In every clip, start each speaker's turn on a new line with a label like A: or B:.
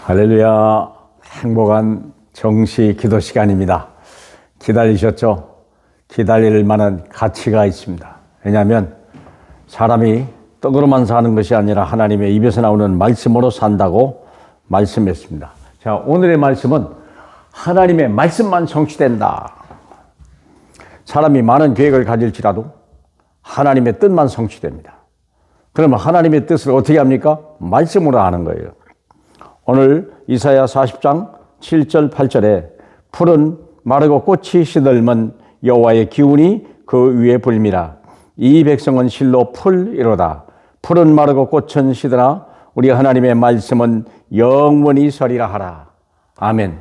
A: 할렐루야. 행복한 정시 기도 시간입니다. 기다리셨죠? 기다릴 만한 가치가 있습니다. 왜냐하면 사람이 떡으로만 사는 것이 아니라 하나님의 입에서 나오는 말씀으로 산다고 말씀했습니다. 자, 오늘의 말씀은 하나님의 말씀만 성취된다. 사람이 많은 계획을 가질지라도 하나님의 뜻만 성취됩니다. 그러면 하나님의 뜻을 어떻게 합니까? 말씀으로 하는 거예요. 오늘 이사야 40장 7절 8절에 풀은 마르고 꽃이 시들면 여호와의 기운이 그 위에 불미라. 이 백성은 실로 풀이로다. 풀은 마르고 꽃은 시드나 우리 하나님의 말씀은 영원히 서리라 하라. 아멘.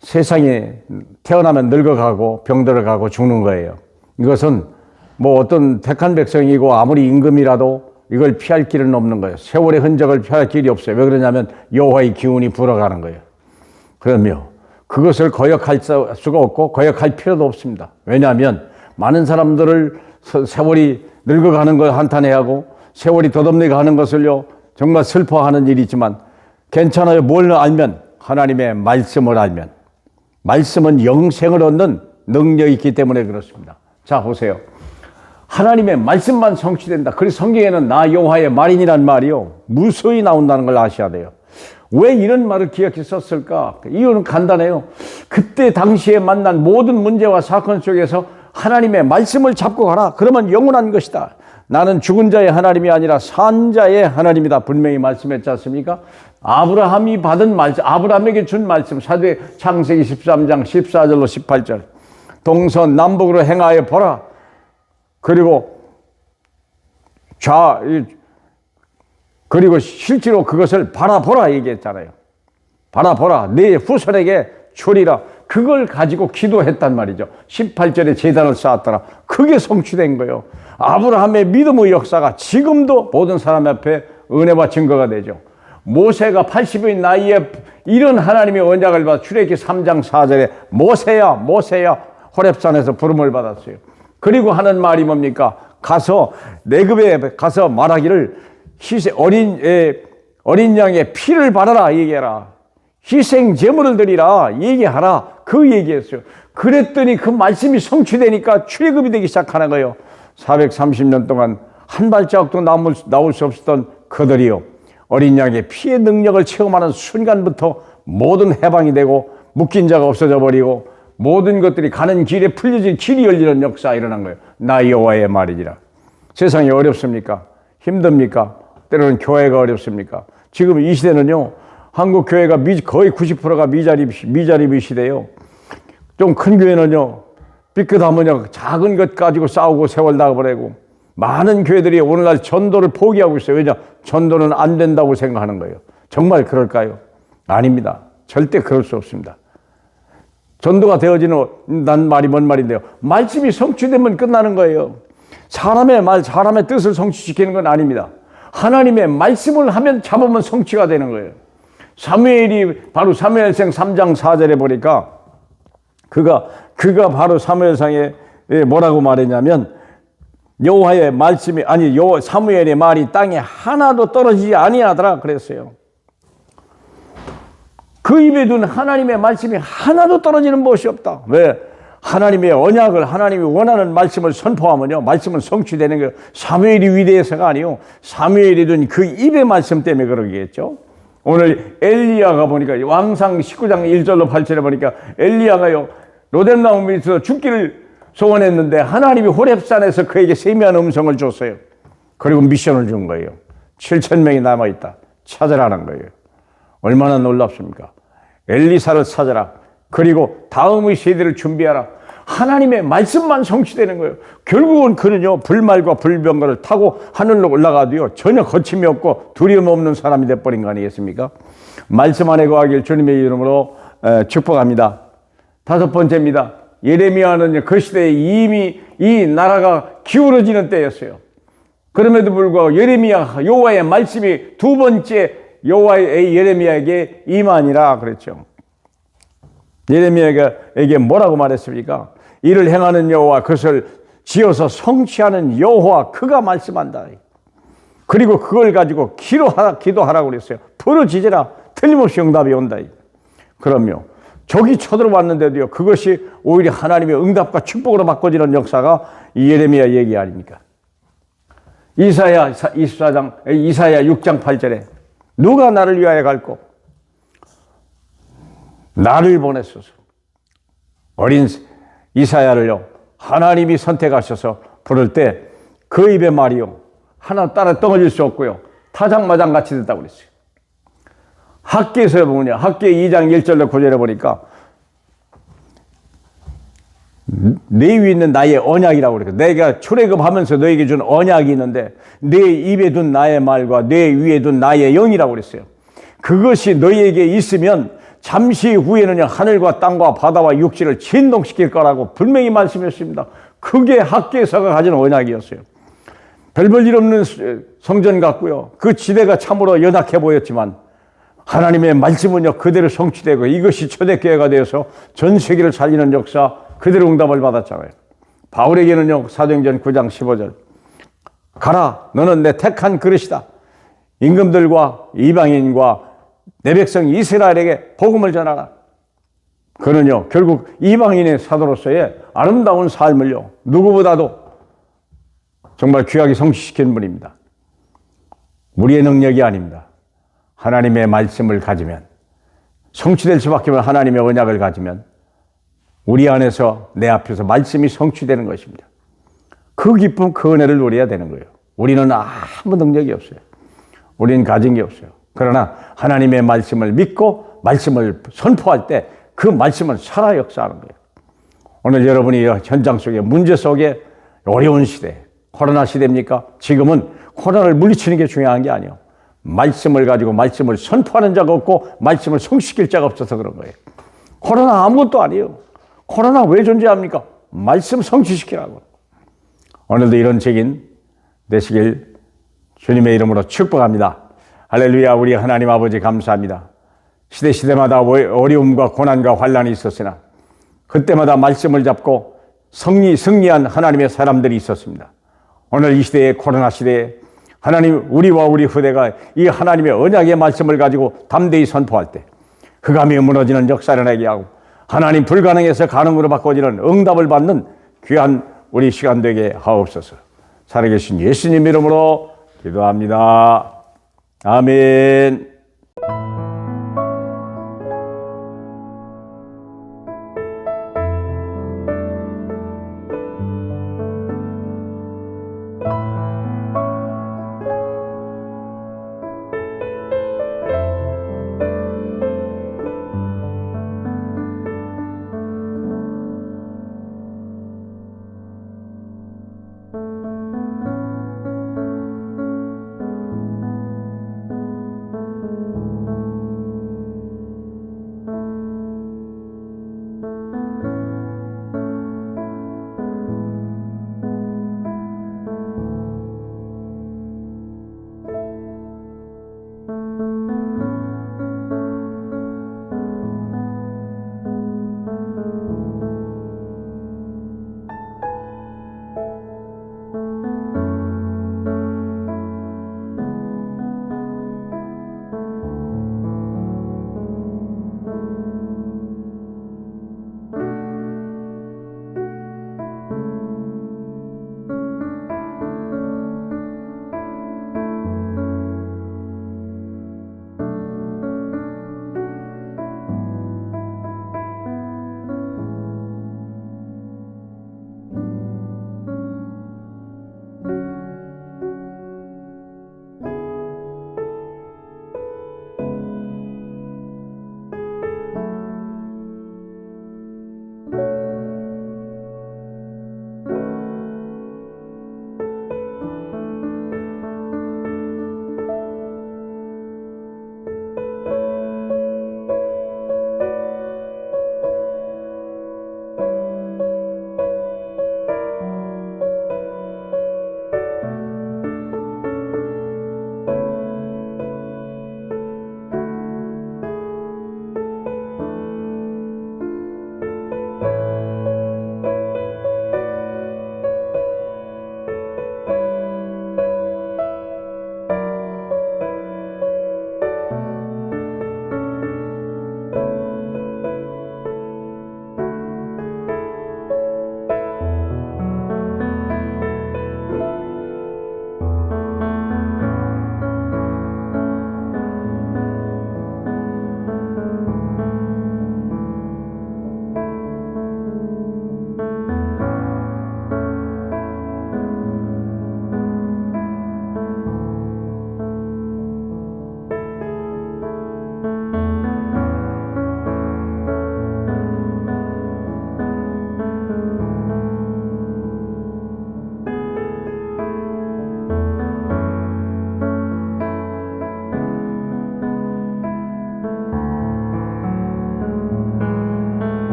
A: 세상에 태어나면 늙어가고 병들어가고 죽는 거예요. 이것은 뭐 어떤 택한 백성이고 아무리 임금이라도 이걸 피할 길은 없는 거예요. 세월의 흔적을 피할 길이 없어요. 왜 그러냐면 여호와의 기운이 불어가는 거예요. 그러며 그것을 거역할 수가 없고 거역할 필요도 없습니다. 왜냐하면 많은 사람들을 세월이 늙어가는 걸 한탄해하고 세월이 덧없는 것을요 정말 슬퍼하는 일이지만 괜찮아요. 뭘 알면? 하나님의 말씀을 알면. 말씀은 영생을 얻는 능력이 있기 때문에 그렇습니다. 자, 보세요. 하나님의 말씀만 성취된다. 그래서 성경에는 나 여호와의 말이니란 말이요 무수히 나온다는 걸 아셔야 돼요. 왜 이런 말을 기억해 썼을까? 이유는 간단해요. 그때 당시에 만난 모든 문제와 사건 속에서 하나님의 말씀을 잡고 가라. 그러면 영원한 것이다. 나는 죽은 자의 하나님이 아니라 산 자의 하나님이다. 분명히 말씀했지 않습니까? 아브라함이 받은 말씀, 아브라함에게 준 말씀, 사도의 창세기 13장 14절로 18절. 동서 남북으로 행하여 보라. 그리고 그리고 실제로 그것을 바라보라 얘기했잖아요. 바라보라. 내 후손에게 주리라. 그걸 가지고 기도했단 말이죠. 18절에 제단을 쌓았더라. 그게 성취된 거예요. 아브라함의 믿음의 역사가 지금도 모든 사람 앞에 은혜와 증거가 되죠. 모세가 80의 나이에 이런 하나님의 언약을 받아 출애굽기 3장 4절에 모세야 모세야 호렙산에서 부름을 받았어요. 그리고 하는 말이 뭡니까? 가서 내급에 가서 말하기를 어린 양의 피를 바라라 얘기해라. 희생 제물을 드리라 얘기하라. 그 얘기했어요. 그랬더니 그 말씀이 성취되니까 출애굽이 되기 시작하는 거예요. 430년 동안 한 발자국도 나올 수 없었던 그들이요. 어린 양의 피의 능력을 체험하는 순간부터 모든 해방이 되고 묶인 자가 없어져 버리고 모든 것들이 가는 길에 풀려진 길이 열리는 역사가 일어난 거예요. 나 여호와의 말이니라. 세상이 어렵습니까? 힘듭니까? 때로는 교회가 어렵습니까? 지금 이 시대는요, 한국 교회가 거의 90%가 미자립의 시대예요. 좀 큰 교회는요, 삐끗하면요, 작은 것 가지고 싸우고 세월 다 버리고 많은 교회들이 오늘날 전도를 포기하고 있어요. 왜냐? 전도는 안 된다고 생각하는 거예요. 정말 그럴까요? 아닙니다. 절대 그럴 수 없습니다. 전도가 되어지는 난 말이 뭔 말인데요. 말씀이 성취되면 끝나는 거예요. 사람의 말, 사람의 뜻을 성취시키는 건 아닙니다. 하나님의 말씀을 하면 잡으면 성취가 되는 거예요. 사무엘이 바로 사무엘상 3장 4절에 보니까 그가 바로 사무엘상에 뭐라고 말했냐면 여호와의 말씀이 사무엘의 말이 땅에 하나도 떨어지지 아니하더라 그랬어요. 그 입에 둔 하나님의 말씀이 하나도 떨어지는 것이 없다. 왜? 하나님의 언약을 하나님이 원하는 말씀을 선포하면요 말씀은 성취되는 거예요. 사무엘이 위대해서가 아니요 사무엘이 둔 그 입의 말씀 때문에 그러겠죠. 오늘 엘리야가 보니까 왕상 19장 1절로 8절에 보니까 엘리야가요 로뎀나무 밑에서 죽기를 소원했는데 하나님이 호렙산에서 그에게 세미한 음성을 줬어요. 그리고 미션을 준 거예요. 7,000명이 남아있다. 찾으라는 거예요. 얼마나 놀랍습니까? 엘리사를 찾아라. 그리고 다음의 세대를 준비하라. 하나님의 말씀만 성취되는 거예요. 결국은 그는요 불말과 불병거를 타고 하늘로 올라가도요 전혀 거침이 없고 두려움 없는 사람이 돼버린 거 아니겠습니까? 말씀 안에 거하길 주님의 이름으로 축복합니다. 다섯 번째입니다. 예레미야는 그 시대에 이미 이 나라가 기울어지는 때였어요. 그럼에도 불구하고 여호와의 말씀이 두 번째 여호와의 예레미야에게 임하니라 그랬죠. 예레미야에게 뭐라고 말했습니까? 이를 행하는 여호와, 그것을 지어서 성취하는 여호와, 그가 말씀한다. 그리고 그걸 가지고 기도하라고 그랬어요. 부르짖으라. 틀림없이 응답이 온다. 그럼요. 적이 쳐들어왔는데도요. 그것이 오히려 하나님의 응답과 축복으로 바꿔지는 역사가 이 예레미야 얘기 아닙니까? 이사야 6장 8절에 누가 나를 위하여 갈고 나를 보냈소서. 어린 이사야를요. 하나님이 선택하셔서 부를 때 그 입의 말이요. 하나 따라 떨어질 수 없고요. 타장마장 같이 됐다고 그랬어요. 학기에서 보면요. 학기 2장 1절로 9절에 보니까 내 위에 있는 나의 언약이라고 그래요. 내가 출애굽하면서 너에게 준 언약이 있는데 내 입에 둔 나의 말과 내 위에 둔 나의 영이라고 그랬어요. 그것이 너희에게 있으면 잠시 후에는요. 하늘과 땅과 바다와 육지를 진동시킬 거라고 분명히 말씀했습니다. 그게 학기에서가 가진 언약이었어요. 별 볼 일 없는 성전 같고요. 그 지대가 참으로 연약해 보였지만 하나님의 말씀은요. 그대로 성취되고 이것이 초대교회가 되어서 전 세계를 살리는 역사 그대로 응답을 받았잖아요. 바울에게는요. 사도행전 9장 15절 가라 너는 내 택한 그릇이다. 임금들과 이방인과 내 백성 이스라엘에게 복음을 전하라. 그는요. 결국 이방인의 사도로서의 아름다운 삶을요. 누구보다도 정말 귀하게 성취시킨 분입니다. 우리의 능력이 아닙니다. 하나님의 말씀을 가지면 성취될 수밖에 없는 하나님의 언약을 가지면 우리 안에서 내 앞에서 말씀이 성취되는 것입니다. 그 기쁨, 그 은혜를 누려야 되는 거예요. 우리는 아무 능력이 없어요. 우리는 가진 게 없어요. 그러나 하나님의 말씀을 믿고 말씀을 선포할 때 그 말씀은 살아 역사하는 거예요. 오늘 여러분이 현장 속에 문제 속에 어려운 시대, 코로나 시대입니까? 지금은 코로나를 물리치는 게 중요한 게 아니에요. 말씀을 가지고 말씀을 선포하는 자가 없고 말씀을 성취시킬 자가 없어서 그런 거예요. 코로나 아무것도 아니에요. 코로나 왜 존재합니까? 말씀 성취시키라고. 오늘도 이런 책임 되시길 주님의 이름으로 축복합니다. 할렐루야. 우리 하나님 아버지 감사합니다. 시대마다 어려움과 고난과 환난이 있었으나 그때마다 말씀을 잡고 승리한 하나님의 사람들이 있었습니다. 오늘 이 시대의 코로나 시대에 하나님 우리와 우리 후대가 이 하나님의 언약의 말씀을 가지고 담대히 선포할 때 흑암이 무너지는 역사를 나게 하고 하나님 불가능해서 가능으로 바꿔지는 응답을 받는 귀한 우리 시간 되게 하옵소서. 살아계신 예수님 이름으로 기도합니다. 아멘.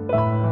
B: 주